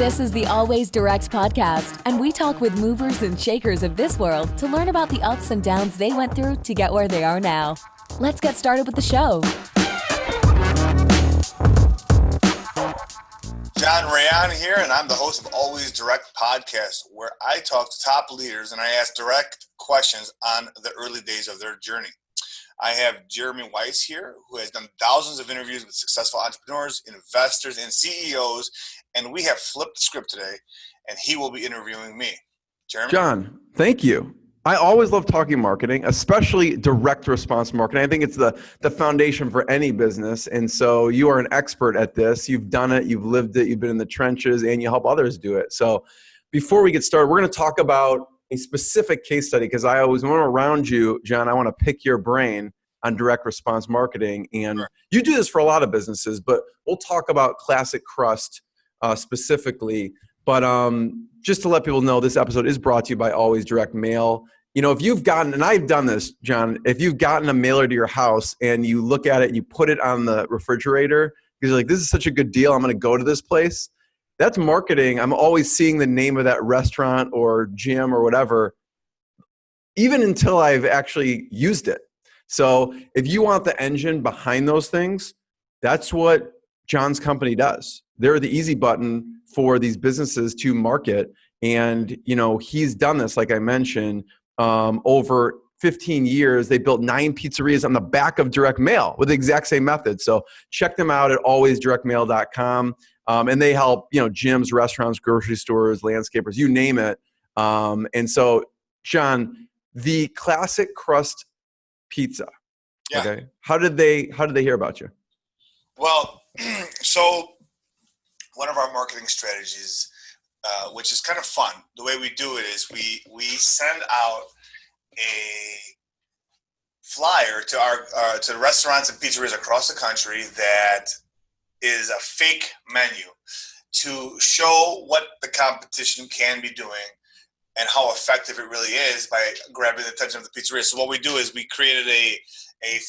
This is the Always Direct podcast, and we talk with movers and shakers of this world to learn about the ups and downs they went through to get where they are now. Let's get started with the show. John Rayyan here, and I'm the host of Always Direct podcast, where I talk to top leaders and I ask direct questions on the early days of their journey. I have Jeremy Weiss here, who has done thousands of interviews with successful entrepreneurs, investors, and CEOs, and we have flipped the script today, and he will be interviewing me. Jeremy? John, thank you. I always love talking marketing, especially direct response marketing. I think it's the foundation for any business, and so you are an expert at this. You've done it, you've lived it, you've been in the trenches, and you help others do it. So before we get started, we're going to talk about a specific case study, because I always, when I'm around you, John, I want to pick your brain on direct response marketing. And Sure. You do this for a lot of businesses, but we'll talk about Classic Crust specifically. But just to let people know, this episode is brought to you by Always Direct Mail. You know, if you've gotten, and I've done this, John, if you've gotten a mailer to your house and you look at it and you put it on the refrigerator, because you're like, this is such a good deal, I'm going to go to this place. That's marketing. I'm always seeing the name of that restaurant or gym or whatever, even until I've actually used it. So if you want the engine behind those things, that's what John's company does. They're the easy button for these businesses to market. And, you know, he's done this, like I mentioned, over 15 years. They built 9 pizzerias on the back of direct mail with the exact same method. So check them out at alwaysdirectmail.com. And they help, you know, gyms, restaurants, grocery stores, landscapers, you name it. And so, John, the Classic Crust pizza. Yeah. Okay. How did they hear about you? Well, so one of our marketing strategies, which is kind of fun, the way we do it is we send out a flyer to our to restaurants and pizzerias across the country that is a fake menu to show what the competition can be doing and how effective it really is by grabbing the attention of the pizzeria. So what we do is we created a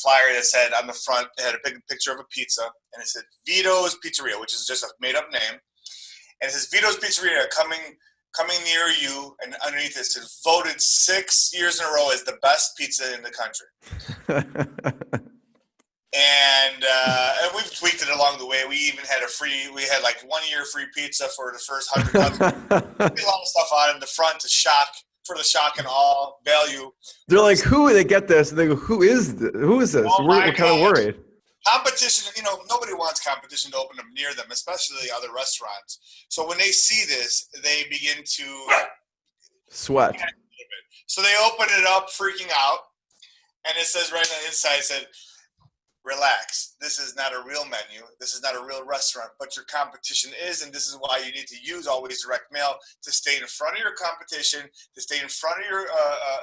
flyer that said on the front, it had a big picture of a pizza, and it said Vito's Pizzeria, which is just a made-up name. And it says Vito's Pizzeria coming near you, and underneath it says voted 6 years in a row as the best pizza in the country. And we've tweaked it along the way. We even had we had like 1 year free pizza for the first 100 customers. A lot of stuff on the front for the shock and awe value. They're like, they get this, and they go, who is this? Oh, we're kind of worried. Competition, you know, nobody wants competition to open up near them, especially other restaurants. So when they see this, they begin to sweat. So they open it up, freaking out, and it says right on the inside, it said, relax. This is not a real menu. This is not a real restaurant, but your competition is, and this is why you need to use Always Direct Mail to stay in front of your competition, to stay in front of your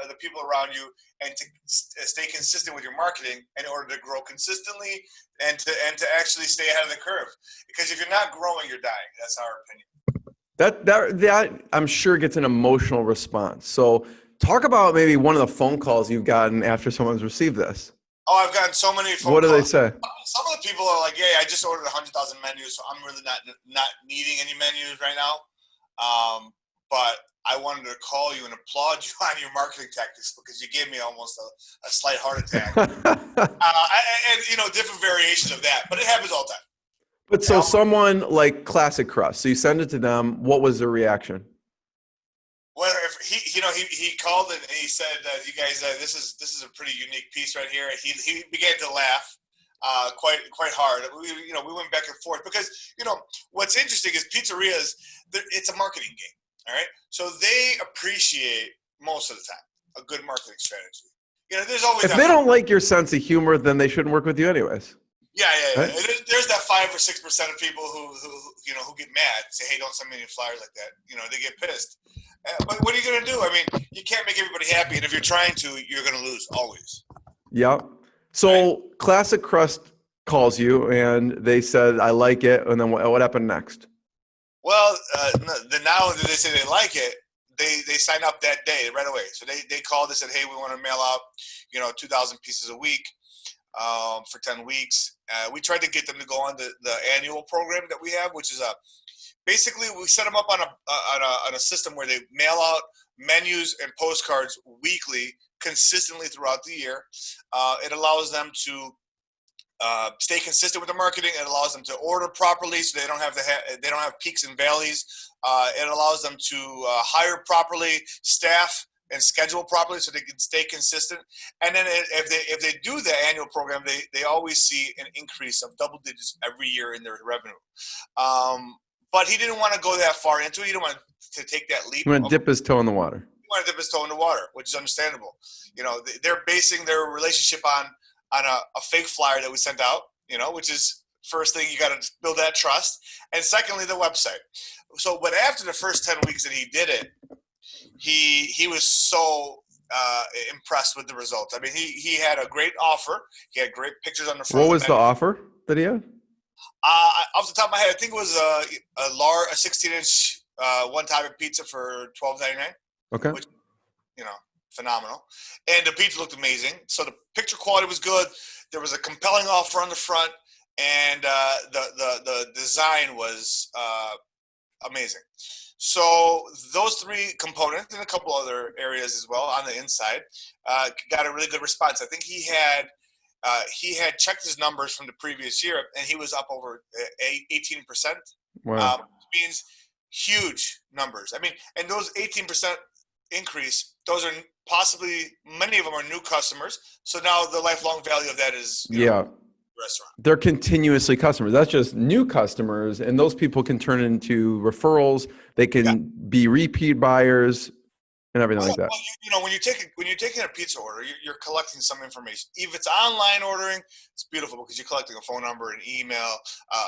the people around you, and to stay consistent with your marketing in order to grow consistently and to actually stay ahead of the curve. Because if you're not growing, you're dying. That's our opinion. That I'm sure gets an emotional response. So talk about maybe one of the phone calls you've gotten after someone's received this. Oh, I've gotten so many phone calls. What do they say? Some of the people are like, "Yeah, I just ordered 100,000 menus, so I'm really not needing any menus right now." But I wanted to call you and applaud you on your marketing tactics, because you gave me almost a slight heart attack. And you know, different variations of that, but it happens all the time. But so someone like Classic Crust, so you send it to them. What was their reaction? Well, if he called and he said, "You guys, this is a pretty unique piece right here." He began to laugh quite hard. We went back and forth because, you know, what's interesting is pizzerias. It's a marketing game, all right. So they appreciate most of the time a good marketing strategy. You know, there's always if they don't like your sense of humor, then they shouldn't work with you anyways. Yeah. Right? There's that 5 or 6% of people who get mad, say, "Hey, don't send me any flyers like that." You know, they get pissed. But what are you going to do? I mean, you can't make everybody happy, and if you're trying to, you're going to lose always. Yep. So right. Classic Crust calls you, and they said, "I like it." And then what happened next? Well, now that they say they like it, they sign up that day right away. So they called and said, "Hey, we want to mail out, 2,000 pieces a week. for 10 weeks. We tried to get them to go on the annual program that we have, which is basically we set them up on a system where they mail out menus and postcards weekly, consistently throughout the year. It allows them to stay consistent with the marketing. It allows them to order properly, so they don't have peaks and valleys. It allows them to hire properly, staff, and schedule properly, so they can stay consistent. And then if they do the annual program, they always see an increase of double digits every year in their revenue. But he didn't want to go that far into it. He didn't want to take that leap. He want to dip his toe in the water. He wanted to dip his toe in the water, which is understandable. They're basing their relationship on a fake flyer that we sent out, which is first thing, you got to build that trust. And secondly, the website. So, but after the first 10 weeks that he did it, he was so impressed with the results. I mean, he had a great offer. He had great pictures on the front. What was the offer that he had? Off the top of my head, I think it was a 16-inch one-time pizza for $12.99. Okay. Which, phenomenal. And the pizza looked amazing. So the picture quality was good. There was a compelling offer on the front, and the design was amazing. So those three components and a couple other areas as well on the inside got a really good response. I think he had checked his numbers from the previous year, and he was up over 18%. Wow. Which means huge numbers. I mean, and those 18% increase, those are possibly, many of them are new customers. So now the lifelong value of that is restaurant. They're continuously customers. That's just new customers, and those people can turn into referrals. They can be repeat buyers and everything like that. Well, when you're taking a pizza order, you're collecting some information. If it's online ordering, it's beautiful because you're collecting a phone number, an email,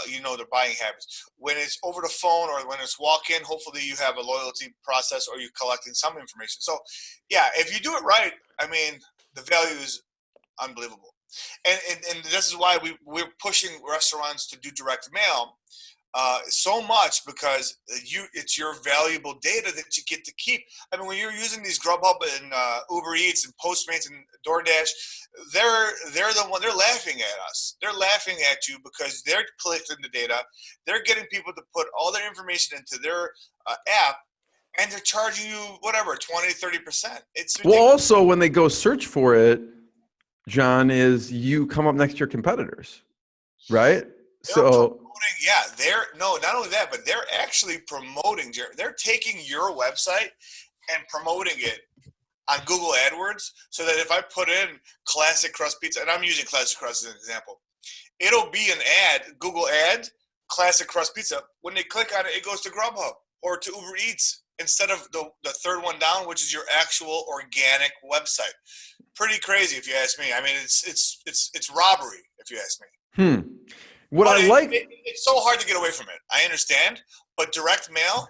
their buying habits. When it's over the phone or when it's walk-in, hopefully you have a loyalty process or you're collecting some information. So, yeah, if you do it right, I mean, the value is unbelievable. And this is why we're pushing restaurants to do direct mail so much, because it's your valuable data that you get to keep. I mean, when you're using these Grubhub and Uber Eats and Postmates and DoorDash, they're laughing at us. They're laughing at you because they're collecting the data. They're getting people to put all their information into their app, and they're charging you whatever 20, 30%. It's ridiculous. Well, also when they go search for it, John, is you come up next to your competitors, right? Not only that, but they're actually promoting. They're taking your website and promoting it on Google AdWords, so that if I put in Classic Crust Pizza, and I'm using Classic Crust as an example, it'll be an ad, Google ad, Classic Crust Pizza. When they click on it, it goes to Grubhub or to Uber Eats instead of the third one down, which is your actual organic website. Pretty crazy, if you ask me. I mean, it's robbery, if you ask me. It's so hard to get away from it. I understand, but direct mail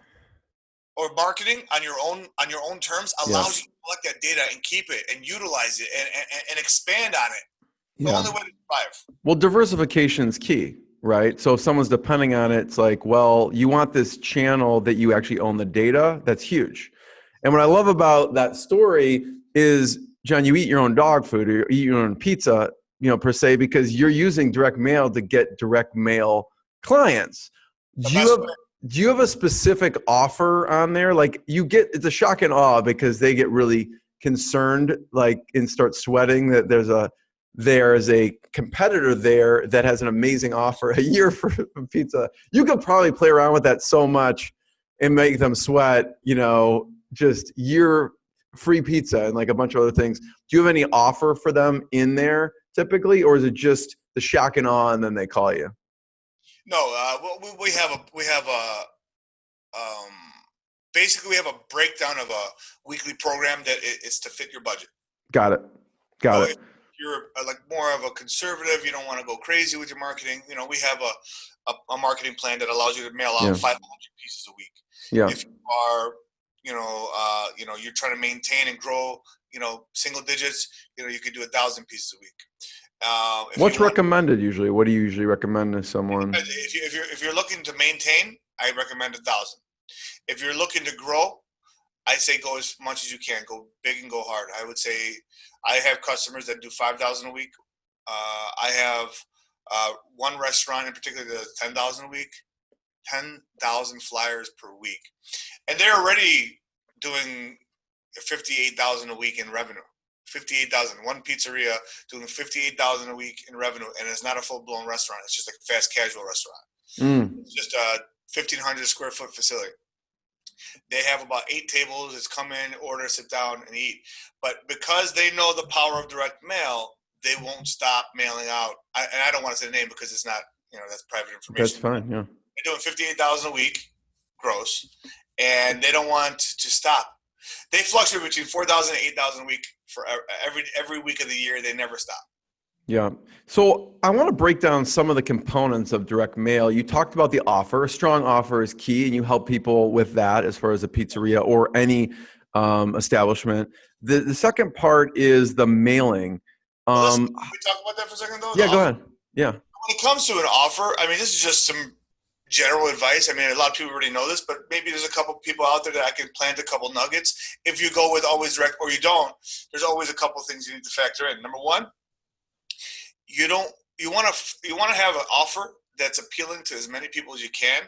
or marketing on your own terms allows you to collect that data and keep it and utilize it and expand on it. The only way to survive. Well, diversification is key, right? So if someone's depending on it, it's like, well, you want this channel that you actually own the data. That's huge. And what I love about that story is, John, you eat your own dog food or you eat your own pizza, per se, because you're using direct mail to get direct mail clients. Do you have a specific offer on there? Like it's a shock and awe because they get really concerned, and start sweating that there's a competitor there that has an amazing offer a year for pizza. You could probably play around with that so much and make them sweat, just year free pizza and like a bunch of other things. Do you have any offer for them in there typically, or is it just the shock and awe and then they call you? No, we have basically we have a breakdown of a weekly program that is to fit your budget. Got it. If you're more of a conservative, you don't want to go crazy with your marketing. We have a marketing plan that allows you to mail out 500 pieces a week. Yeah. If you are you're trying to maintain and grow, single digits, you could do 1,000 pieces a week. What's recommended usually? What do you usually recommend to someone? If you're looking to maintain, I recommend 1,000. If you're looking to grow, I say go as much as you can. Go big and go hard. I would say I have customers that do 5,000 a week I have one restaurant in particular that does 10,000 a week, 10,000 flyers per week, and they're already doing 58,000 a week in revenue. 58,000. One pizzeria doing 58,000 a week in revenue, and it's not a full-blown restaurant. It's just like a fast casual restaurant. It's just a 1,500 square foot facility. They have about 8 tables. It's come in, order, sit down, and eat. But because they know the power of direct mail, they won't stop mailing out. And I don't want to say the name because it's not, that's private information. That's fine. Yeah. They're doing 58,000 a week gross, and they don't want to stop. They fluctuate between 4,000 and 8,000 a week for every week of the year. They never stop. Yeah. So I want to break down some of the components of direct mail. You talked about the offer. A strong offer is key, and you help people with that as far as a pizzeria or any establishment. The second part is the mailing. Can we talk about that for a second, though? Yeah, go ahead. Yeah. When it comes to an offer, this is just some general advice. A lot of people already know this, but maybe there's a couple people out there that I can plant a couple nuggets. If you go with always direct or you don't, there's always a couple things you need to factor in. Number one, you want to have an offer that's appealing to as many people as you can,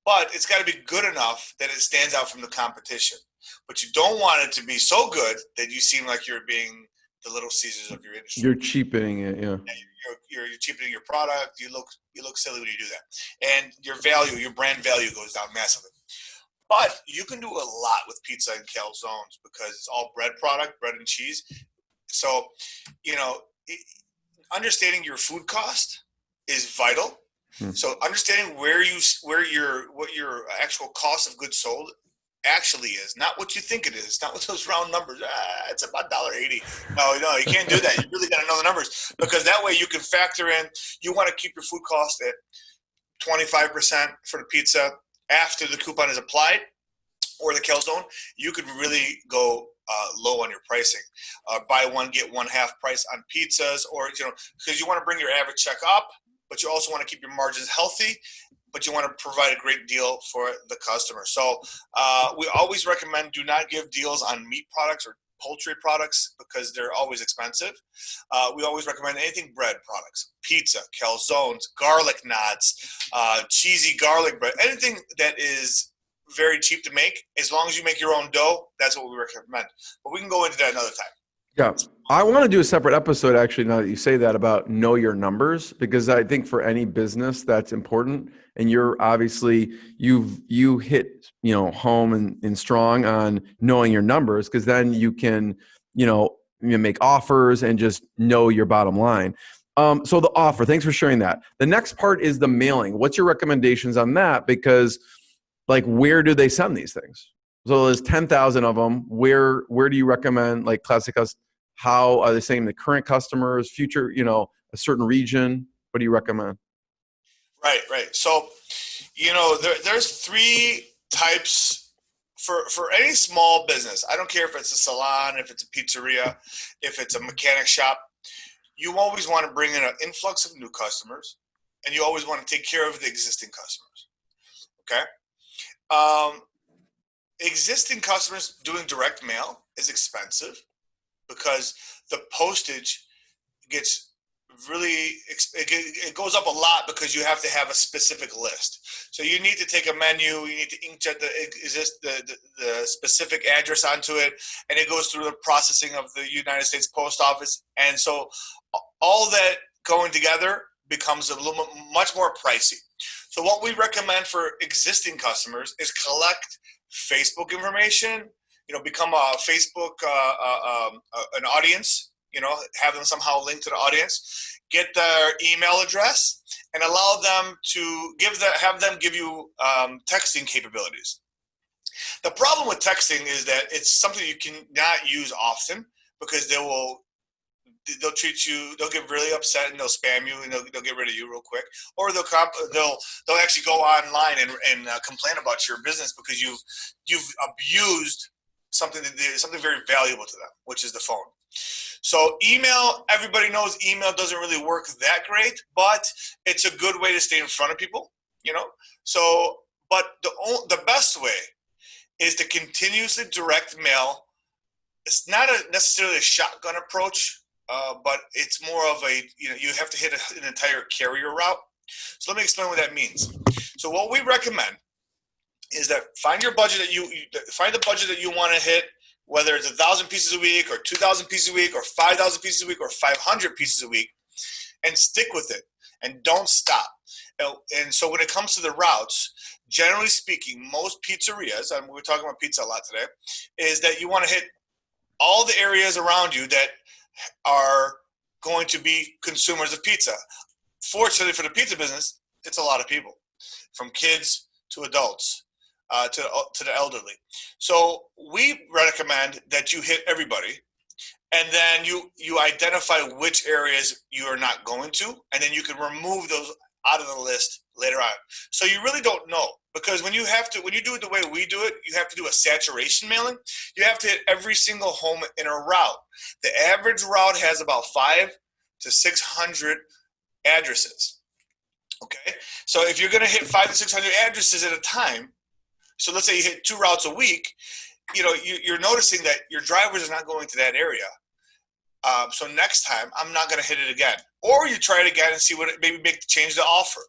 but it's got to be good enough that it stands out from the competition. But you don't want it to be so good that you seem like you're being the Little Caesars of your industry. You're cheapening it, yeah. You're cheapening your product. You look silly when you do that, and your brand value goes down massively. But you can do a lot with pizza and calzones because it's all bread and cheese. So, understanding your food cost is vital. So understanding what your actual cost of goods sold actually is, not what you think it is, not what those round numbers. It's about $1.80. No, you can't do that. You really got to know the numbers, because that way you can factor in. You want to keep your food cost at 25% for the pizza after the coupon is applied, or the calzone. You could really go low on your pricing. Buy one, get one half price on pizzas, or because you want to bring your average check up, but you also want to keep your margins healthy, but you want to provide a great deal for the customer. So we always recommend do not give deals on meat products or poultry products because they're always expensive. We always recommend anything bread products, pizza, calzones, garlic knots, cheesy garlic bread, anything that is very cheap to make. As long as you make your own dough, that's what we recommend. But we can go into that another time. Yeah. I want to do a separate episode, actually, now that you say that, about know your numbers, because I think for any business that's important. And you're obviously, you hit, home and strong on knowing your numbers, because then you can, make offers and just know your bottom line. So the offer, thanks for sharing that. The next part is the mailing. What's your recommendations on that? Because where do they send these things? So there's 10,000 of them. Where do you recommend, Classic Us? How are they saying the current customers, future, a certain region? What do you recommend? Right. So, there's 3 types for any small business. I don't care if it's a salon, if it's a pizzeria, if it's a mechanic shop. You always want to bring in an influx of new customers, and you always want to take care of the existing customers. Okay. Existing customers doing direct mail is expensive because the postage gets it goes up a lot because you have to have a specific list. So you need to take a menu, you need to inkjet the specific address onto it, and it goes through the processing of the United States Post Office. And so all that going together becomes much more pricey. So what we recommend for existing customers is collect Facebook information, become a Facebook, an audience, have them somehow linked to the audience, get their email address, and allow them to have them give you texting capabilities. The problem with texting is that it's something you cannot use often because they'll treat you, they'll get really upset and they'll spam you and they'll get rid of you real quick, or they'll actually go online and complain about your business because you've abused something very valuable to them, which is the phone. So email, everybody knows email doesn't really work that great, but it's a good way to stay in front of people, So, but the best way is to continuously direct mail. It's not necessarily a shotgun approach, but it's more of a, you have to hit an entire carrier route. So let me explain what that means. So what we recommend is that find the budget that you want to hit, whether it's 1,000 pieces a week or 2,000 pieces a week or 5,000 pieces a week or 500 pieces a week, and stick with it and don't stop. And so when it comes to the routes, generally speaking, most pizzerias, and we're talking about pizza a lot today, is that you want to hit all the areas around you that are going to be consumers of pizza. Fortunately for the pizza business, it's a lot of people, from kids to adults. To the elderly. So we recommend that you hit everybody, and then you identify which areas you are not going to, and then you can remove those out of the list later on. So you really don't know, because when you do it the way we do it, you have to do a saturation mailing. You have to hit every single home in a route. The average route has about 500 to 600 addresses. Okay, so if you're going to hit 500 to 600 addresses at a time, so let's say you hit 2 routes a week, you're noticing that your drivers are not going to that area. So next time, I'm not going to hit it again. Or you try it again and see maybe change the offer.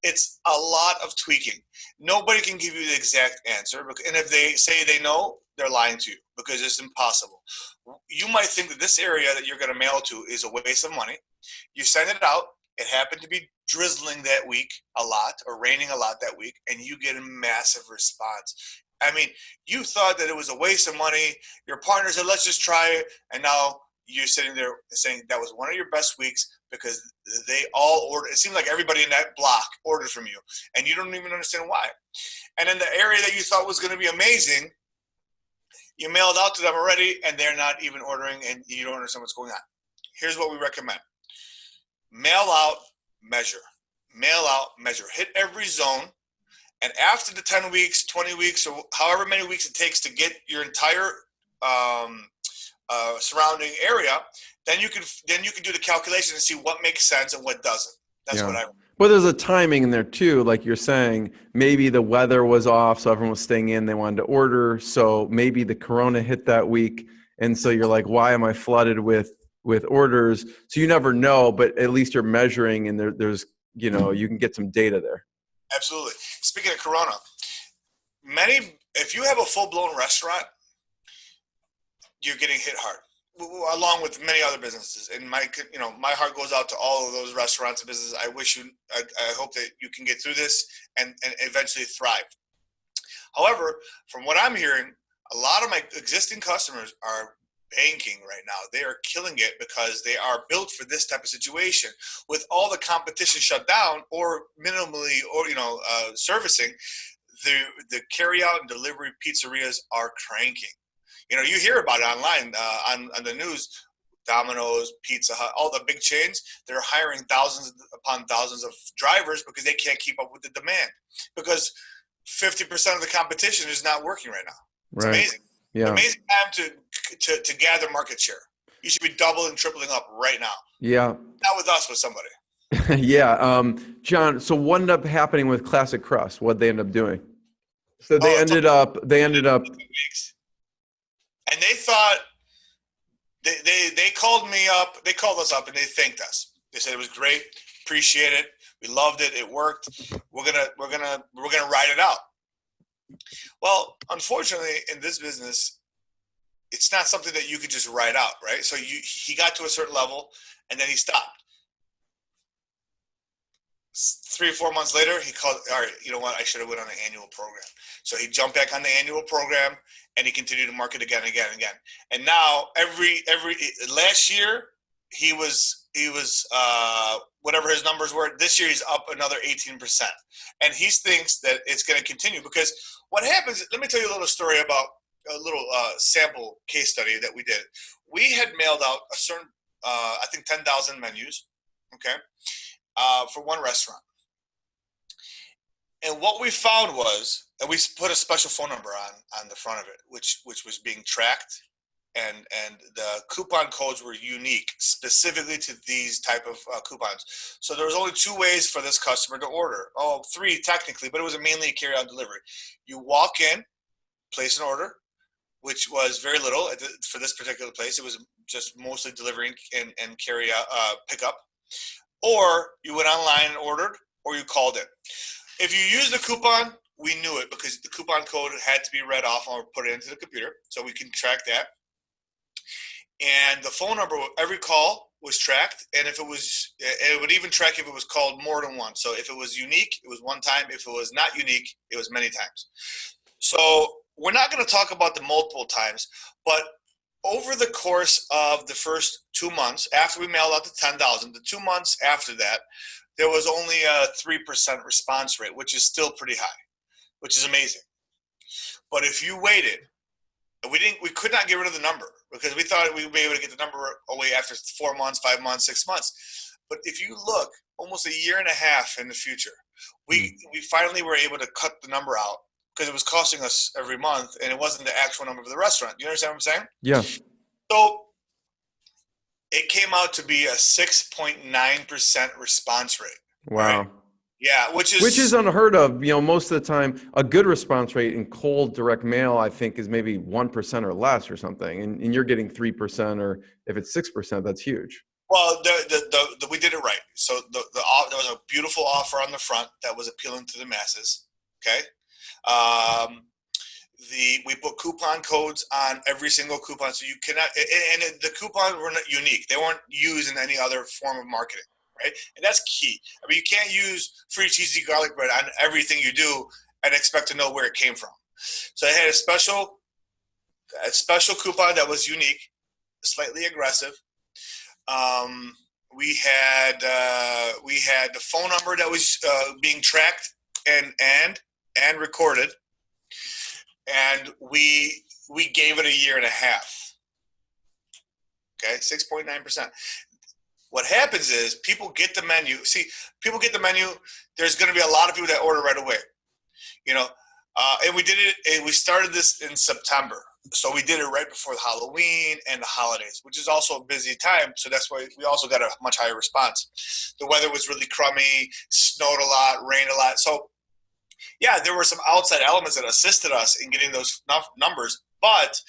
It's a lot of tweaking. Nobody can give you the exact answer. And if they say they know, they're lying to you, because it's impossible. You might think that this area that you're going to mail to is a waste of money. You send it out. It happened to be drizzling that week a lot, or raining a lot that week, and you get a massive response. I mean, you thought that it was a waste of money. Your partner said, let's just try it. And now you're sitting there saying that was one of your best weeks, because they all ordered. It seems like everybody in that block ordered from you, and you don't even understand why. And in the area that you thought was going to be amazing, you mailed out to them already, and they're not even ordering, and you don't understand what's going on. Here's what we recommend. Mail out, measure. Mail out, measure. Hit every zone, and after the 10 weeks, 20 weeks, or however many weeks it takes to get your entire surrounding area, then you can do the calculation and see what makes sense and what doesn't. That's what I. But there's a timing in there too, like you're saying. Maybe the weather was off, so everyone was staying in. They wanted to order, so maybe the corona hit that week, and so you're like, why am I flooded with orders? So you never know, but at least you're measuring, and there's you can get some data there. Absolutely. Speaking of corona, if you have a full-blown restaurant, you're getting hit hard, along with many other businesses. And my heart goes out to all of those restaurants and businesses. I hope that you can get through this and eventually thrive. However, from what I'm hearing, a lot of my existing customers are banking right now. They are killing it because they are built for this type of situation. With all the competition shut down or minimally, or servicing, the carry out and delivery pizzerias are cranking. You hear about it online on the news. Domino's, Pizza Hut, all the big chains, they're hiring thousands upon thousands of drivers because they can't keep up with the demand, because 50% of the competition is not working right now. It's amazing. Yeah. Amazing time to gather market share. You should be doubling, tripling up right now. Yeah. Not with us, with somebody. Yeah. John, so what ended up happening with Classic Crust? What'd they end up doing? So they ended up weeks. And they thought they called me up. They called us up and they thanked us. They said it was great, appreciate it, we loved it, it worked. We're gonna ride it out. Well, unfortunately, in this business, it's not something that you could just ride out, right? So he got to a certain level and then he stopped. 3 or 4 months later, he called, all right, you know what, I should have went on an annual program. So he jumped back on the annual program and he continued to market again and again and again. And now every last year he was whatever his numbers were. This year he's up another 18%. And he thinks that it's going to continue, because what happens, let me tell you a little story about a little sample case study that we did. We had mailed out a certain, I think 10,000 menus, okay, for one restaurant. And what we found was, and we put a special phone number on the front of it, which was being tracked, and the coupon codes were unique specifically to these type of coupons. So there was only 2 ways for this customer to order. 3 technically, but it was mainly a carry-out delivery. You walk in, place an order which was very little for this particular place. It was just mostly delivering and carry pickup. Or you went online and ordered, or you called in. If you used the coupon, we knew it because the coupon code had to be read off or put it into the computer, so we can track that. And the phone number, every call was tracked, and it would even track if it was called more than once. So if it was unique, it was one time. If it was not unique, it was many times. So we're not going to talk about the multiple times, but over the course of the first 2 months, after we mailed out the 10,000, the 2 months after that, there was only a 3% response rate, which is still pretty high, which is amazing. But if you waited, we could not get rid of the number because we thought we would be able to get the number away after 4 months, 5 months, 6 months. But if you look almost a year and a half in the future, we finally were able to cut the number out because it was costing us every month and it wasn't the actual number of the restaurant. Do you understand what I'm saying? Yeah. So it came out to be a 6.9% response rate. Wow. Right? Yeah, which is unheard of. Most of the time, a good response rate in cold direct mail, I think, is maybe 1% or less or something. And you're getting 3%, or if it's 6%, that's huge. Well, we did it right. So there was a beautiful offer on the front that was appealing to the masses. Okay. We put coupon codes on every single coupon, so you cannot. And the coupons were not unique; they weren't used in any other form of marketing, right? And that's key. I mean, you can't use free cheesy garlic bread on everything you do and expect to know where it came from. So it had a special coupon that was unique, slightly aggressive. We had the phone number that was being tracked and recorded. And we gave it a year and a half. Okay, 6.9%. What happens is people get the menu. See, people get the menu. There's going to be a lot of people that order right away. And we did it. And we started this in September, so we did it right before Halloween and the holidays, which is also a busy time. So that's why we also got a much higher response. The weather was really crummy, snowed a lot, rained a lot. So yeah, there were some outside elements that assisted us in getting those numbers, but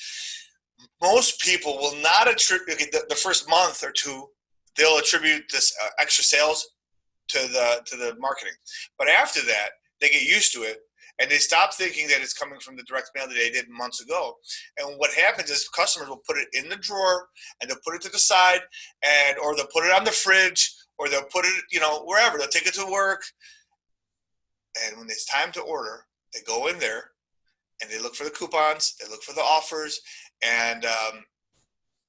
most people will not attribute the first month or two. They'll attribute this extra sales to the marketing, but after that, they get used to it and they stop thinking that it's coming from the direct mail that they did months ago. And what happens is customers will put it in the drawer and they'll put it to the side, or they'll put it on the fridge, or they'll put it wherever. They'll take it to work. And when it's time to order, they go in there and they look for the coupons, they look for the offers, and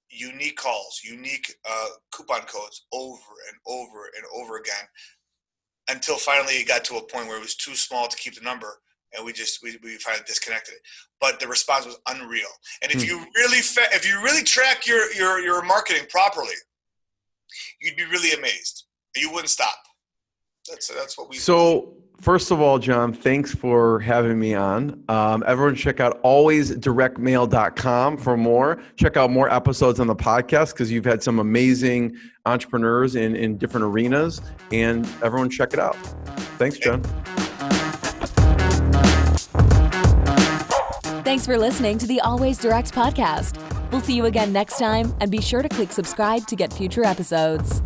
unique calls, unique coupon codes over and over and over again, until finally it got to a point where it was too small to keep the number, and we finally disconnected it. But the response was unreal. And if you really track your marketing properly, you'd be really amazed. You wouldn't stop. That's what we. So first of all, John, thanks for having me on. Everyone check out alwaysdirectmail.com for more. Check out more episodes on the podcast because you've had some amazing entrepreneurs in different arenas, and everyone check it out. Thanks, John. Thanks for listening to the Always Direct podcast. We'll see you again next time, and be sure to click subscribe to get future episodes.